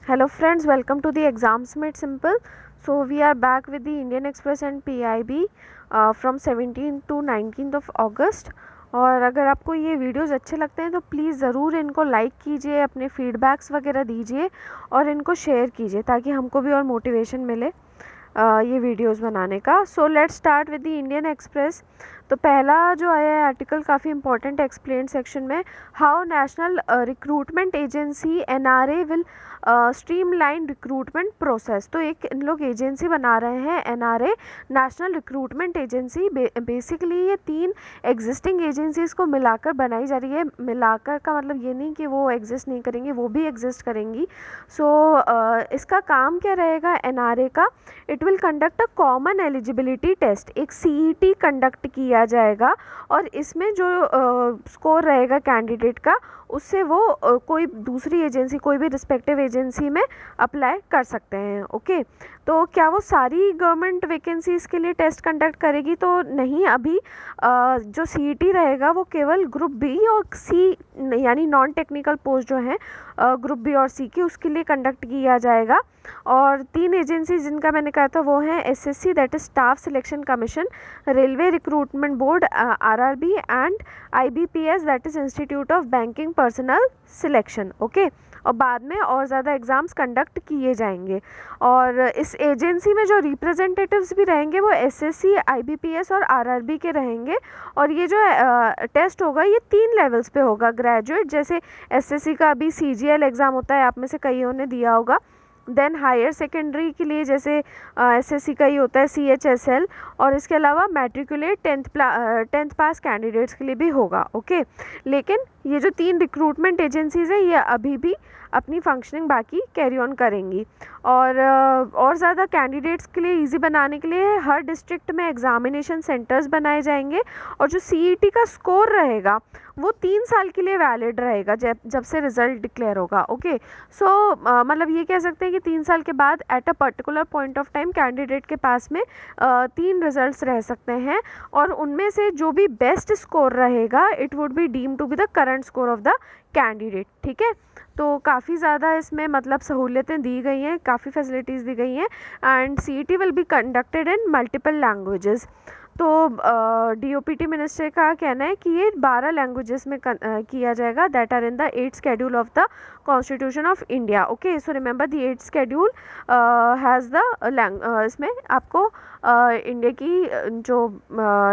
Hello friends, welcome to the Exams Made Simple. So we are back with the Indian Express and PIB from 17th to 19th of August. और अगर आपको ये videos अच्छे लगते हैं तो please ज़रूर इनको लाइक कीजिए, अपने फीडबैक्स वगैरह दीजिए और इनको शेयर कीजिए ताकि हमको भी और मोटिवेशन मिले ये वीडियोस बनाने का. So let's start with the Indian express. तो पहला जो आया है आर्टिकल काफ़ी इंपॉर्टेंट एक्सप्लेन सेक्शन में, how national recruitment agency NRA will streamline recruitment process. तो एक इन लोग एजेंसी बना रहे हैं NRA, national recruitment agency. Basically ये 3 एग्जिस्टिंग एजेंसीज़ को मिलाकर बनाई जा रही है. मिलाकर का मतलब ये नहीं कि वो एग्जिस्ट नहीं करेंगी, वो भी एग्जिस्ट करेंगी. सो इसका काम क्या रहेगा NRA का, it will conduct a common eligibility test. एक CET कंडक्ट किया जाएगा और इसमें जो स्कोर रहेगा कैंडिडेट का उससे वो कोई दूसरी एजेंसी, कोई भी रिस्पेक्टिव एजेंसी में अप्लाई कर सकते हैं. ओके, तो क्या वो सारी गवर्नमेंट वैकेंसीज़ के लिए टेस्ट कंडक्ट करेगी? तो नहीं, अभी जो CET रहेगा वो केवल ग्रुप B और C यानी नॉन टेक्निकल पोस्ट जो हैं ग्रुप B और C की, उसके लिए कंडक्ट किया जाएगा. और 3 एजेंसी जिनका मैंने कहा था वो हैं SSC that is staff selection commission, railway recruitment board RRB and IBPS that is institute of banking personal selection. Okay, और बाद में और ज़्यादा एग्ज़ाम्स कंडक्ट किए जाएंगे. और इस एजेंसी में जो रिप्रेजेंटेटिव्स भी रहेंगे वो SSC, IBPS और RRB के रहेंगे. और ये जो टेस्ट होगा ये 3 लेवल्स पे होगा. ग्रेजुएट, जैसे SSC का अभी CGL एग्ज़ाम होता है, आप में से कईयों ने दिया होगा. देन हायर सेकेंडरी के लिए जैसे SSC का ही होता है CHSL. और इसके अलावा मैट्रिकुलेट 10th पास कैंडिडेट्स के लिए भी होगा. ओके, लेकिन ये जो 3 रिक्रूटमेंट एजेंसीज़ हैं ये अभी भी अपनी फंक्शनिंग बाकी कैरी ऑन करेंगी. और ज़्यादा कैंडिडेट्स के लिए इजी बनाने के लिए हर डिस्ट्रिक्ट में एग्जामिनेशन सेंटर्स बनाए जाएंगे. और जो CET का स्कोर रहेगा वो 3 साल के लिए वैलिड रहेगा जब से रिज़ल्ट डिक्लेयर होगा. ओके, सो मतलब ये कह सकते हैं कि 3 साल के बाद at a particular point of time candidate के पास में 3 रिजल्ट्स रह सकते हैं और उनमें से जो भी बेस्ट स्कोर रहेगा it would be deem to be the current score of the candidate. ठीक है, तो काफ़ी ज़्यादा इसमें मतलब सहूलियतें दी गई हैं, काफ़ी फैसिलिटीज़ दी गई हैं. And CET will be conducted in multiple languages. तो DOPT मिनिस्टर का कहना है कि ये 12 लैंग्वेजेस में किया जाएगा that are in the 8th schedule of the constitution of India. Okay, so remember the 8th schedule has the इसमें आपको इंडिया की जो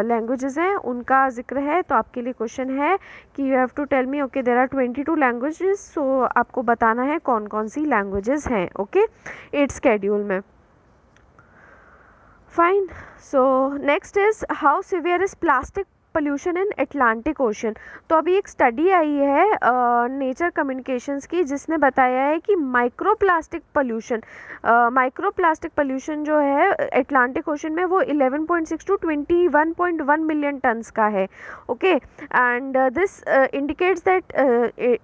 लैंग्वेजेस हैं उनका जिक्र है. तो आपके लिए क्वेश्चन है कि you have to tell me. Okay, there are 22 languages. So आपको बताना है कौन कौन सी लैंग्वेजेस हैं. ओके, 8th शेड्यूल में. Fine. So next is how severe is plastic pollution in Atlantic Ocean. तो अभी एक स्टडी आई है नेचर कम्युनिकेशंस की जिसने बताया है कि माइक्रोप्लास्टिक पोल्यूशन जो है अटलांटिक ओशन में वो 11.6 टू 21.1 मिलियन टन्स का है. Okay, and this indicates that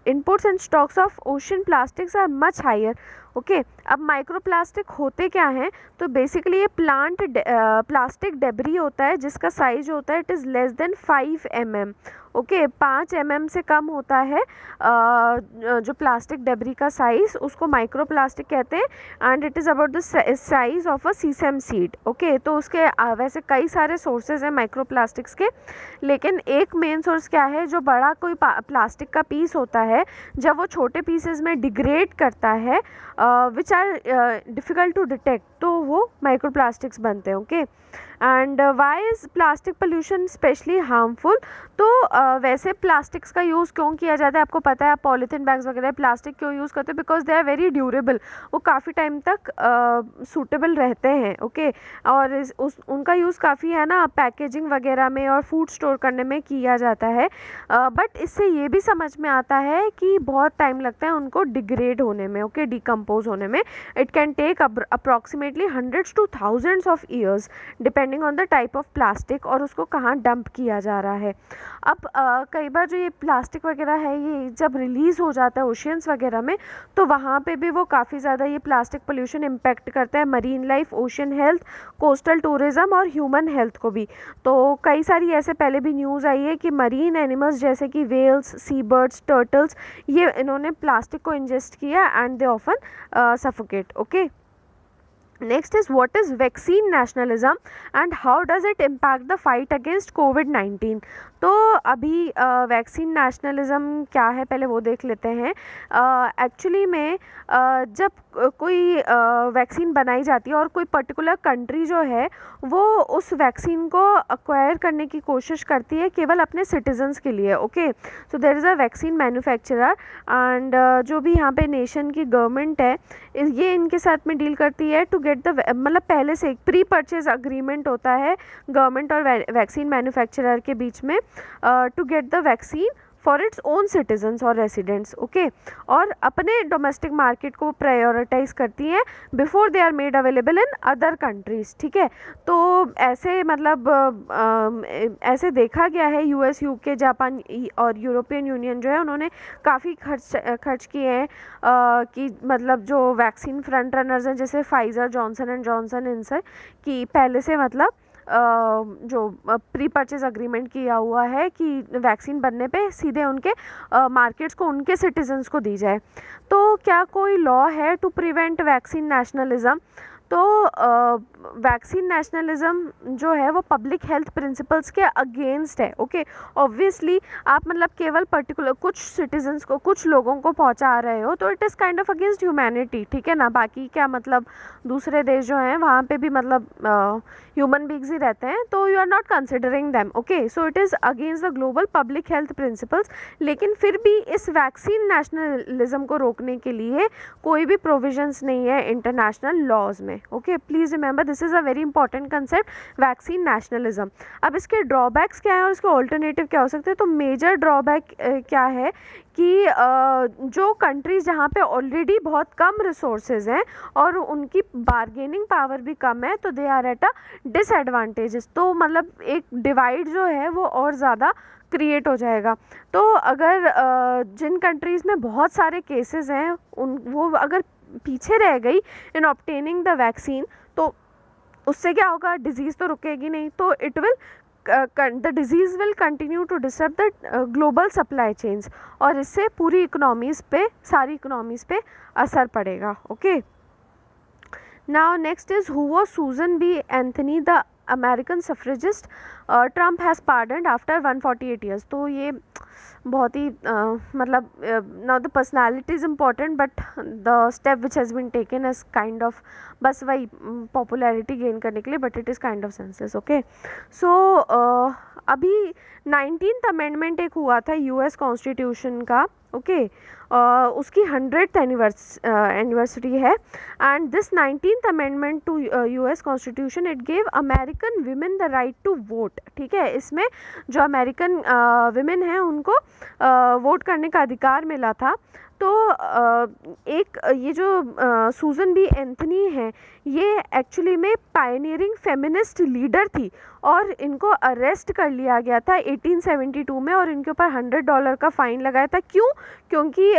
inputs and stocks of ocean plastics are much higher. Okay, अब माइक्रोप्लास्टिक होते क्या हैं? तो बेसिकली ये प्लास्टिक डेब्री होता है जिसका साइज होता है it is less than 5 mm. Okay, 5 mm से कम होता है जो प्लास्टिक डेब्री का साइज़, उसको माइक्रोप्लास्टिक कहते हैं. And it is about the size of a sesame seed. Okay, तो उसके वैसे कई सारे सोर्सेज हैं माइक्रोप्लास्टिक्स के, लेकिन एक मेन सोर्स क्या है, जो बड़ा कोई प्लास्टिक का पीस होता है जब वो छोटे पीसेज में डिग्रेड करता है which are difficult to detect, तो वो माइक्रोप्लास्टिक्स बनते हैं. Okay, and why is plastic pollution specially harmful? तो वैसे प्लास्टिक्स का यूज़ क्यों किया जाता है? आपको पता है, आप पॉलीथीन बैग्स वगैरह प्लास्टिक क्यों यूज़ करते हैं? Because they are very durable. वो काफ़ी टाइम तक सूटेबल रहते हैं. ओके, और उनका यूज़ काफ़ी है ना पैकेजिंग वगैरह में और फूड स्टोर करने में किया जाता है. बट इससे ये भी समझ में आता है कि बहुत टाइम लगता है उनको डिग्रेड होने में. ओके, डिकम्पोज होने में. It can take approximately hundreds to thousands of years depending on the type of plastic और उसको कहाँ डंप किया जा रहा है। अब कई बार जो ये प्लास्टिक वगैरह है ये जब रिलीज़ हो जाता है ओशियंस वगैरह में, तो वहाँ पे भी वो काफ़ी ज़्यादा ये प्लास्टिक पोल्यूशन इम्पेक्ट करता है marine life, ocean health, coastal tourism और ह्यूमन हेल्थ को भी। तो कई सारी ऐसे पहले भी न्यूज़ आई है कि मरीन एनिमल्स जैसे कि वेल्स, सी बर्ड्स, टर्टल्स, ये इन्होंने प्लास्टिक को इंजेस्ट किया and they often suffocate. Okay, next is what is vaccine nationalism and how does it impact the fight against कोविड-19। तो अभी वैक्सीन नेशनलिज्म क्या है पहले वो देख लेते हैं। एक्चुअली में जब कोई वैक्सीन बनाई जाती है और कोई पर्टिकुलर कंट्री जो है वो उस वैक्सीन को एक्वायर करने की कोशिश करती है केवल अपने सिटीजन्स के लिए। Okay, so there is a vaccine manufacturer and जो भी यहाँ पे नेशन की गवर्नमेंट है ये इनके साथ में डील करती है टू गेट द, मतलब पहले से एक प्री परचेज अग्रीमेंट होता है गवर्नमेंट और वैक्सीन मैन्युफैक्चरर के बीच में to get the vaccine for its own citizens और रेसिडेंट्स। ओके, और अपने डोमेस्टिक मार्केट को प्रायोरिटाइज करती हैं before they are made available in other countries. ठीक है, तो ऐसे मतलब ऐसे देखा गया है यूएस, यूके, जापान और यूरोपियन यूनियन जो है उन्होंने काफ़ी खर्च किए हैं कि मतलब जो वैक्सीन फ्रंट रनर्स हैं जैसे फाइज़र, जॉनसन एंड जॉनसन, इनसे कि पहले से मतलब जो प्री परचेज अग्रीमेंट किया हुआ है कि वैक्सीन बनने पे सीधे उनके मार्केट्स को उनके सिटीजन्स को दी जाए। तो क्या कोई लॉ है टू प्रिवेंट वैक्सीन नेशनलिज्म? तो वैक्सीन नेशनलिज्म जो है वो पब्लिक हेल्थ प्रिंसिपल्स के अगेंस्ट है। ओके, ऑब्वियसली आप मतलब केवल पर्टिकुलर कुछ सिटीजन्स को, कुछ लोगों को पहुंचा रहे हो तो it is kind of against humanity. ठीक है ना, बाकी क्या मतलब दूसरे देश जो हैं वहाँ पे भी मतलब ह्यूमन बींग्स ही रहते हैं, तो you are not considering them. Okay, so it is against the global public health principles. लेकिन फिर भी इस वैक्सीन नेशनलिज्म को रोकने के लिए कोई भी प्रोविजंस नहीं है इंटरनेशनल लॉज में। Okay, please remember this is a very important concept, vaccine nationalism. अब इसके ड्रॉबैक्स क्या है और इसके ऑल्टरनेटिव क्या हो सकते हैं? तो मेजर ड्रॉबैक क्या है कि जो कंट्रीज़ जहाँ पे ऑलरेडी बहुत कम रिसोर्सेज हैं और उनकी बार्गेनिंग पावर भी कम है तो they are at a disadvantages. तो मतलब एक डिवाइड जो है वो और ज़्यादा क्रिएट हो जाएगा। तो अगर जिन कंट्रीज़ में बहुत सारे केसेस हैं वो अगर पीछे रह गई इन ऑब्टेनिंग द वैक्सीन तो उससे क्या होगा? डिजीज़ तो रुकेगी नहीं, तो it will the disease will continue to disturb the global supply chains और इससे पूरी इकोनॉमीज़ पे, सारी इकोनॉमीज़ पे असर पड़ेगा। Okay, now next is who was Susan B Anthony the American suffragist Trump has pardoned after 148 years. तो ये बहुत ही मतलब now the personality is important but the step which has been taken is kind of बस वही popularity gain करने के लिए, but it is kind of senseless. Okay, so अभी 19th अमेंडमेंट एक हुआ था यूएस कॉन्स्टिट्यूशन का। ओके, उसकी 100th एनिवर्सरी है and this 19th amendment to US constitution it gave American women the right to vote. ठीक है, इसमें जो अमेरिकन वीमेन हैं उनको वोट करने का अधिकार मिला था। तो एक ये जो सूजन बी एंथनी है ये एक्चुअली में पायनियरिंग फेमिनिस्ट लीडर थी और इनको अरेस्ट कर लिया गया था 1872 में और इनके ऊपर $100 का फ़ाइन लगाया था। क्यों? क्योंकि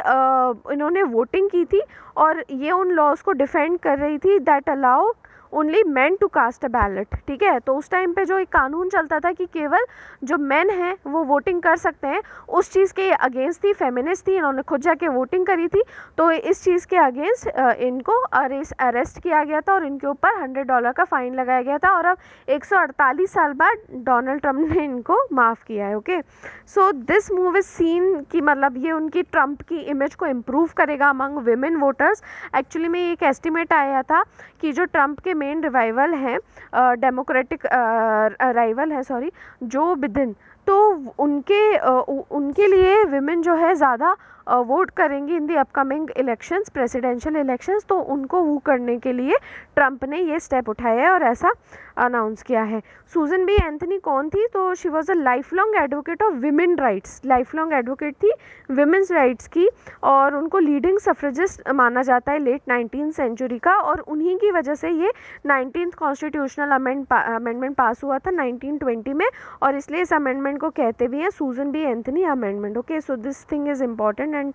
इन्होंने वोटिंग की थी और ये उन लॉज को डिफेंड कर रही थी that allow only man to cast a ballot. ठीक है, तो उस टाइम पे जो एक कानून चलता था कि केवल जो मैन हैं वो वोटिंग कर सकते हैं, उस चीज़ के अगेंस्ट थी, फेमिनिस्ट थी, इन्होंने खुद जाके वोटिंग करी थी। तो इस चीज़ के अगेंस्ट इनको अरेस्ट किया गया था और इनके ऊपर $100 का फ़ाइन लगाया गया था और अब 148 साल बाद डोनाल्ड ट्रम्प ने इनको माफ़ किया है। Okay, so this move is scene कि मतलब ये उनकी ट्रम्प की इमेज को इम्प्रूव करेगा अमंग विमेन वोटर्स। एक्चुअली में एक एस्टिमेट आया था कि जो ट्रम्प के मेन रिवाइवल हैं, डेमोक्रेटिक राइवल है, सॉरी, जो बिदेन, तो उनके लिए विमेन जो है ज़्यादा वोट करेंगी in the upcoming elections, presidential elections. तो उनको वो करने के लिए ट्रंप ने ये स्टेप उठाया है और ऐसा अनाउंस किया है। सूजन बी एंथनी कौन थी? तो she was a life long advocate of women rights, life long advocate थी विमेंस राइट्स की, और उनको लीडिंग सफ्रेजिस्ट माना जाता है लेट 19th सेंचुरी का, और उन्हीं की वजह से ये 19th कॉन्स्टिट्यूशनल अमेंडमेंट पास हुआ था 1920 में, और इसलिए इस अमेंडमेंट को कहते भी हैं Susan B Anthony amendment. Okay, so this thing is important and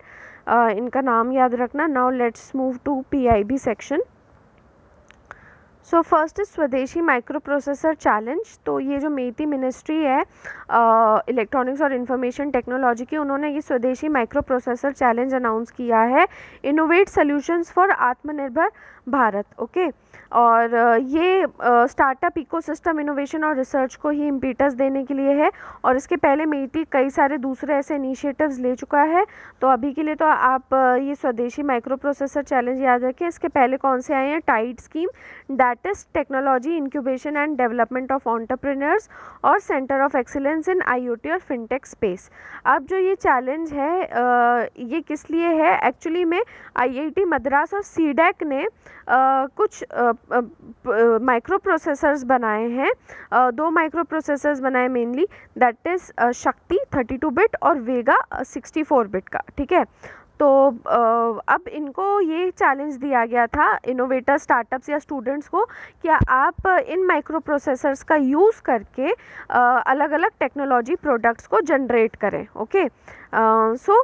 इनका नाम याद रखना। Now let's move to PIB section. So first is Swadeshi microprocessor challenge. तो ये जो मेती मिनिस्ट्री है इलेक्ट्रॉनिक्स और इंफॉर्मेशन टेक्नोलॉजी की, उन्होंने ये स्वदेशी माइक्रो प्रोसेसर चैलेंज अनाउंस किया है, इनोवेट सॉल्यूशंस फॉर आत्मनिर्भर भारत। ओके, और ये स्टार्टअप इकोसिस्टम इनोवेशन और रिसर्च को ही इम्पीटस देने के लिए है, और इसके पहले मेती कई सारे दूसरे ऐसे इनिशिएटिव्स ले चुका है। तो अभी के लिए तो आप ये स्वदेशी माइक्रो प्रोसेसर चैलेंज याद रखें। इसके पहले कौन से आए हैं? TIDE scheme, that is technology incubation and development of entrepreneurs, और centre of excellence in IoT और फिनटेक स्पेस। अब जो ये चैलेंज है ये किस लिए है? एक्चुअली में IIT मद्रास और CDAC ने कुछ माइक्रो प्रोसेसर्स बनाए हैं, 2 माइक्रो प्रोसेसर्स बनाए मेनली, दैट इज़ शक्ति 32 बिट और वेगा 64 बिट का। ठीक है, तो अब इनको ये चैलेंज दिया गया था इनोवेटर स्टार्टअप्स या स्टूडेंट्स को, कि आप इन माइक्रो प्रोसेसर्स का यूज़ करके अलग अलग टेक्नोलॉजी प्रोडक्ट्स को जनरेट करें। ओके, सो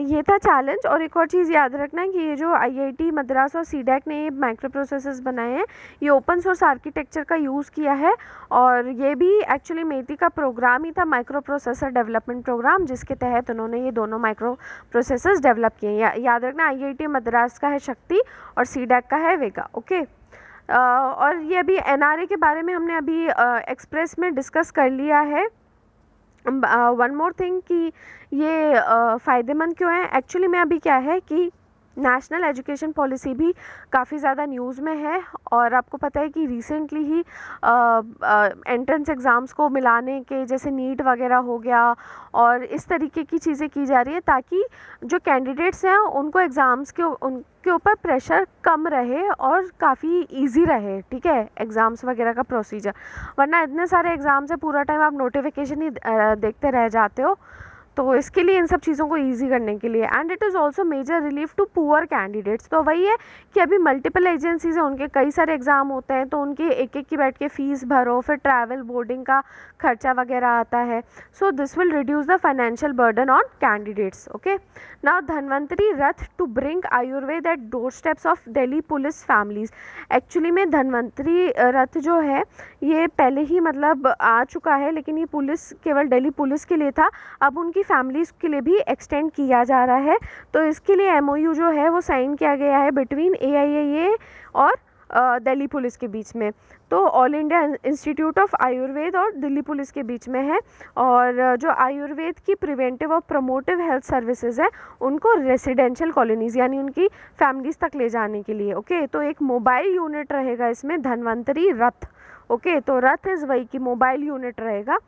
ये था चैलेंज। और एक और चीज़ याद रखना है कि ये जो IIT मद्रास और CDAC ने माइक्रो प्रोसेसर्स बनाए हैं, ये ओपन सोर्स आर्किटेक्चर का यूज़ किया है, और ये भी एक्चुअली मेती का प्रोग्राम ही था, माइक्रो प्रोसेसर डेवलपमेंट प्रोग्राम, जिसके तहत उन्होंने ये दोनों माइक्रो प्रोसेसर्स डेवलप किए हैं। याद रखना IIT मद्रास का है शक्ति और CDAC का है वेगा। ओके, और ये अभी NRA के बारे में हमने अभी एक्सप्रेस में डिस्कस कर लिया है। वन मोर थिंग कि ये फ़ायदेमंद क्यों है? एक्चुअली में अभी क्या है कि नेशनल एजुकेशन पॉलिसी भी काफ़ी ज़्यादा न्यूज़ में है, और आपको पता है कि रिसेंटली ही एंट्रेंस एग्ज़ाम्स को मिलाने के, जैसे नीट वगैरह हो गया, और इस तरीके की चीज़ें की जा रही है ताकि जो कैंडिडेट्स हैं उनको एग्ज़ाम्स के उनके ऊपर प्रेशर कम रहे और काफ़ी इजी रहे। ठीक है, एग्ज़ाम्स वगैरह का प्रोसीजर, वरना इतने सारे एग्ज़ाम्स है पूरा टाइम आप नोटिफिकेशन ही देखते रह जाते हो। तो इसके लिए इन सब चीज़ों को इजी करने के लिए, and it is also major relief to poor candidates. तो वही है कि अभी मल्टीपल एजेंसीज हैं, उनके कई सारे एग्ज़ाम होते हैं, तो उनके एक एक की बैठ के फ़ीस भरो, फिर ट्रैवल बोर्डिंग का खर्चा वगैरह आता है। So this will reduce the financial burden on candidates. Okay, now Dhanvantari Rath to bring Ayurveda at door steps of Delhi police families. Actually में धन्वंतरी रथ जो है ये पहले ही मतलब आ चुका है, लेकिन ये पुलिस केवल दिल्ली पुलिस के लिए था, अब उनकी फैमिलीज़ के लिए भी एक्सटेंड किया जा रहा है। तो इसके लिए MOU जो है वो साइन किया गया है बिटवीन AIIA और दिल्ली पुलिस के बीच में। तो all India institute of Ayurveda और दिल्ली पुलिस के बीच में है, और जो आयुर्वेद की प्रिवेंटिव और प्रमोटिव हेल्थ सर्विसेज है उनको रेसिडेंशियल कॉलोनीज़ यानी उनकी फैमिलीज़ तक ले जाने के लिए। ओके, तो एक मोबाइल यूनिट रहेगा इसमें, धन्वंतरी रथ। ओके, तो रथ इज़ वही की मोबाइल यूनिट रहेगा,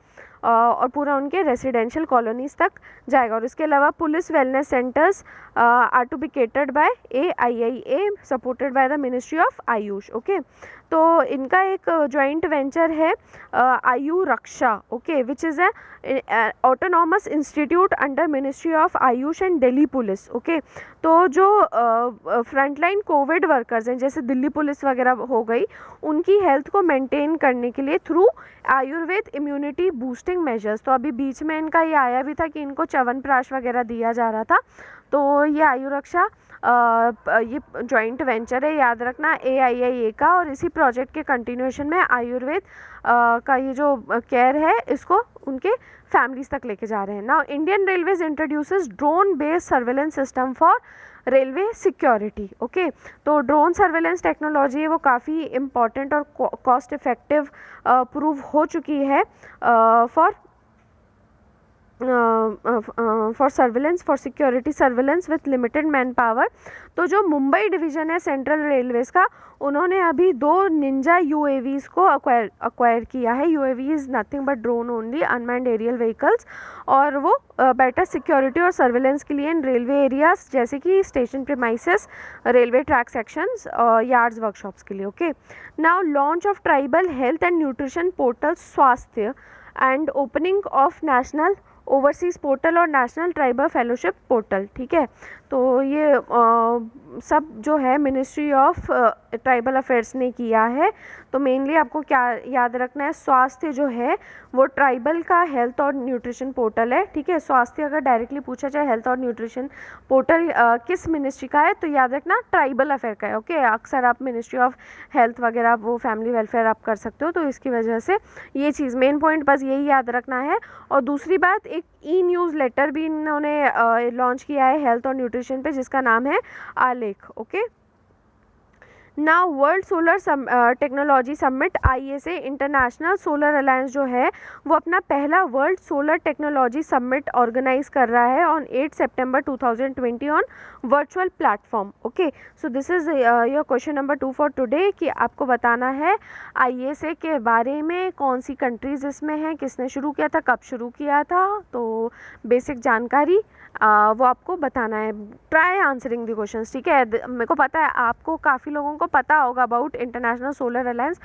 और पूरा उनके रेसिडेंशियल कॉलोनीज़ तक जाएगा। और इसके अलावा police wellness centres are to be catered by AIIA supported by the ministry of AYUSH. Okay, तो इनका एक जॉइंट वेंचर है Ayu Raksha. Okay, which is a autonomous institute under ministry of AYUSH and Delhi police. Okay, तो जो फ्रंटलाइन कोविड वर्कर्स हैं जैसे Delhi police वगैरह हो गई, उनकी हेल्थ को मेंटेन करने के लिए through Ayurveda immunity boosting measures. तो अभी बीच में इनका ये आया भी था कि इनको च्यवनप्राश वगैरह दिया जा रहा था। तो ये आयु रक्षा ये जॉइंट वेंचर है, याद रखना, AIIA का, और इसी प्रोजेक्ट के कंटिन्यूएशन में आयुर्वेद का ये जो केयर है इसको उनके फैमिलीज तक लेके जा रहे हैं। Now Indian railways introduces drone based surveillance system for railway security. Okay, तो ड्रोन सर्वेलेंस टेक्नोलॉजी है वो काफ़ी इम्पॉर्टेंट और कॉस्ट इफेक्टिव प्रूव हो चुकी है for surveillance, for security surveillance with limited man power. तो जो मुंबई डिवीज़न है सेंट्रल रेलवेज़ का, उन्होंने अभी 2 निंजा यूएवीज़ को अक्वायर किया है। UAV is nothing but drone only, unmanned aerial vehicles, और वो बेटर सिक्योरिटी और सर्विलेंस के लिए इन रेलवे एरियाज जैसे कि station premises, railway track sections, yards, workshops के लिए। Okay, now launch of tribal health and nutrition portal Swasthya and opening of national overseas portal और नेशनल ट्राइबल फेलोशिप पोर्टल। ठीक है, तो ये सब जो है मिनिस्ट्री ऑफ ट्राइबल अफेयर्स ने किया है। तो मेनली आपको क्या याद रखना है, स्वास्थ्य जो है वो ट्राइबल का हेल्थ और न्यूट्रिशन पोर्टल है। ठीक है, स्वास्थ्य अगर डायरेक्टली पूछा जाए हेल्थ और न्यूट्रिशन पोर्टल किस मिनिस्ट्री का है, तो याद रखना ट्राइबल अफेयर का है। ओके, अक्सर आप मिनिस्ट्री ऑफ हेल्थ वगैरह वो फैमिली वेलफेयर आप कर सकते हो, तो इसकी वजह से ये चीज़ मेन पॉइंट बस यही याद रखना है। और दूसरी बात, एक न्यूज़ लेटर भी इन्होंने लॉन्च किया है हेल्थ और न्यूट्रिशन पे, जिसका नाम है Aalekh. Okay, now world solar technology summit ISA international solar alliance जो है वो अपना पहला world solar technology summit organise कर रहा है ऑन 8 सितंबर 2020 on virtual platform. Okay, so this is your question number 2 for today, कि आपको बताना है ISA के बारे में, कौन सी कंट्रीज़ इसमें हैं, किसने शुरू किया था, कब शुरू किया था, तो बेसिक जानकारी वो आपको बताना है। Try answering the questions. ठीक है, मेरे को पता है आपको काफ़ी लोगों को पता होगा अबाउट इंटरनेशनल सोलर अलायंस,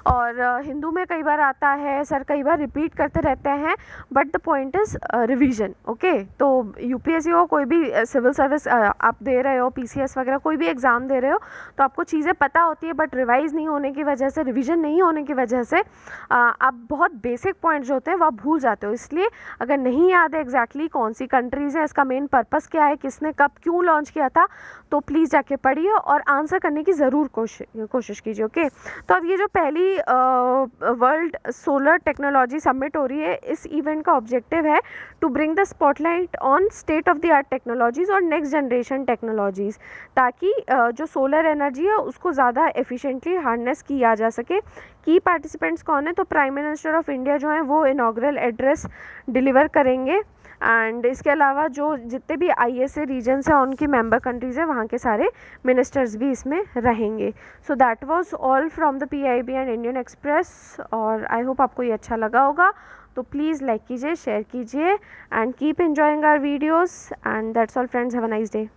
और हिंदू में कई बार आता है, सर कई बार रिपीट करते रहते हैं, but the point is revision. Okay, तो UPSC हो, कोई भी सिविल सर्विस आप दे रहे हो, PCS वगैरह कोई भी एग्ज़ाम दे रहे हो, तो आपको चीज़ें पता होती है, बट रिवाइज़ नहीं होने की वजह से, रिविज़न नहीं होने की वजह से आप बहुत बेसिक पॉइंट जो होते हैं वो आप भूल जाते हो। इसलिए अगर नहीं याद है एग्जैक्टली कौन सी कंट्रीज़ है, इसका मेन पर्पस क्या है, किसने कब क्यों लॉन्च किया था, तो प्लीज़ जाके पढ़िए और आंसर करने की ज़रूर कोशिश कीजिए। ओके, तो अब ये जो पहली वर्ल्ड सोलर टेक्नोलॉजी समिट हो रही है, इस इवेंट का ऑब्जेक्टिव है to bring the spotlight on state of the art technologies और नेक्स्ट जनरेशन टेक्नोलॉजीज़, ताकि जो सोलर एनर्जी है उसको ज़्यादा एफिशिएंटली हार्नेस किया जा सके। की पार्टिसिपेंट्स कौन है, तो प्राइम मिनिस्टर ऑफ इंडिया जो है वो इनॉग्रल एड्रेस डिलीवर करेंगे, एंड इसके अलावा जो जितने भी ISA रीजन्स हैं उनकी मेंबर कंट्रीज़ हैं वहाँ के सारे मिनिस्टर्स भी इसमें रहेंगे। So that was all from the PIB and Indian Express, और आई होप आपको ये अच्छा लगा होगा। तो प्लीज़ लाइक कीजिए, शेयर कीजिए, and keep enjoying our videos, and that's all friends, have a nice day.